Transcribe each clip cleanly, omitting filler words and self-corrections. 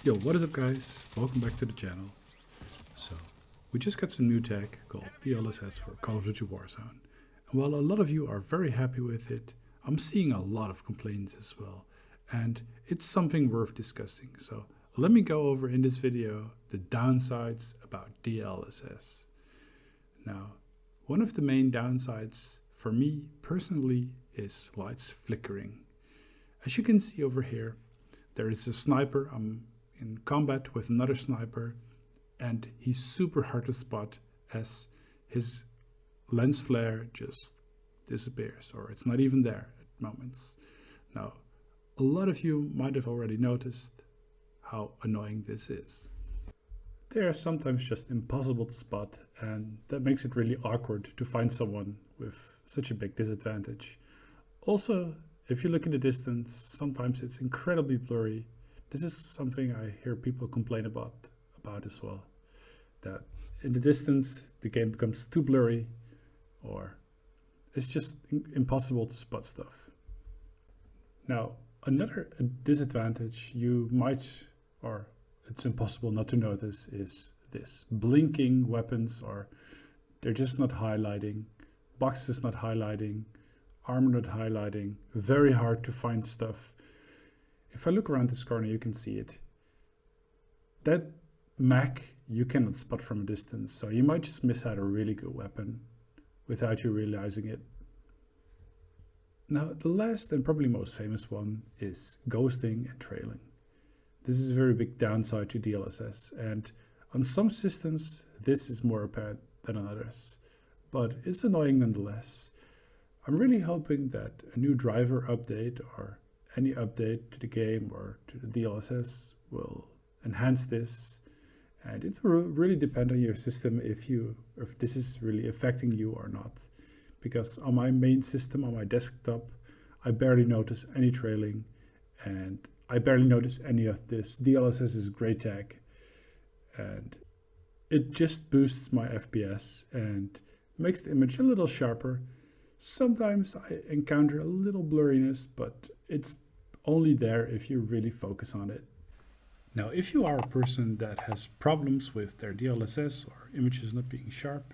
Yo, what is up guys? Welcome back to the channel. So, we just got some new tech called DLSS for Call of Duty Warzone. And while a lot of you are very happy with it, I'm seeing a lot of complaints as well. And it's something worth discussing. So, let me go over in this video the downsides about DLSS. Now, one of the main downsides for me personally is lights flickering. As you can see over here, there is a sniper. I'm in combat with another sniper, and he's super hard to spot as his lens flare just disappears, or it's not even there at moments. Now, a lot of you might have already noticed how annoying this is. They are sometimes just impossible to spot, and that makes it really awkward to find someone with such a big disadvantage. Also, if you look at the distance, sometimes it's incredibly blurry. This is something I hear people complain about as well. That in the distance, the game becomes too blurry, or it's just impossible to spot stuff. Now, another disadvantage you might, or it's impossible not to notice, is this. Blinking weapons, or they're just not highlighting, boxes not highlighting, armor not highlighting, very hard to find stuff. If I look around this corner, you can see it. That Mac you cannot spot from a distance, so you might just miss out a really good weapon without you realizing it. Now, the last and probably most famous one is ghosting and trailing. This is a very big downside to DLSS, and on some systems this is more apparent than on others, but it's annoying nonetheless. I'm really hoping that a new driver update or any update to the game or to the DLSS will enhance this, and it will really depend on your system if this is really affecting you or not. Because on my main system, on my desktop, I barely notice any trailing, and I barely notice any of this. DLSS is great tech, and it just boosts my FPS and makes the image a little sharper. Sometimes I encounter a little blurriness, but it's only there if you really focus on it. Now, if you are a person that has problems with their DLSS or images not being sharp,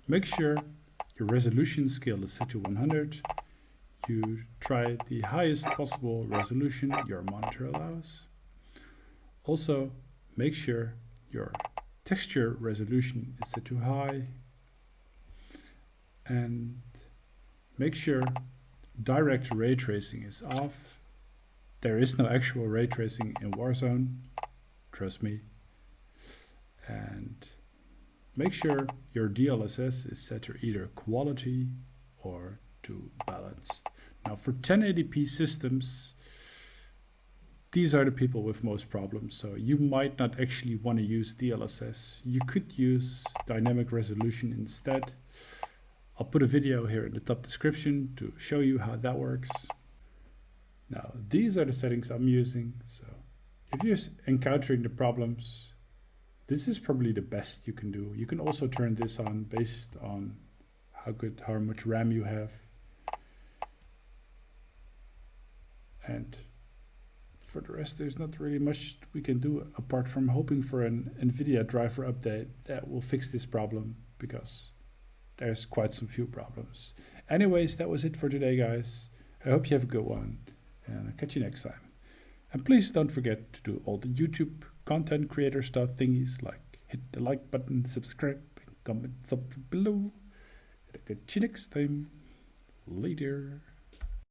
make sure your resolution scale is set to 100. You try the highest possible resolution your monitor allows. Also, make sure your texture resolution is set to high. And make sure direct ray tracing is off. There is no actual ray tracing in Warzone, trust me. And make sure your DLSS is set to either quality or to balanced. Now, for 1080p systems, these are the people with most problems. So you might not actually want to use DLSS. You could use dynamic resolution instead. I'll put a video here in the top description to show you how that works. Now, these are the settings I'm using. So if you're encountering the problems, this is probably the best you can do. You can also turn this on based on how much RAM you have. And for the rest, there's not really much we can do apart from hoping for an NVIDIA driver update that will fix this problem, because there's quite some few problems. Anyways, that was it for today, guys. I hope you have a good one, and I'll catch you next time. And please don't forget to do all the YouTube content creator stuff thingies, like hit the like button, subscribe, and comment something below. And I'll catch you next time. Later.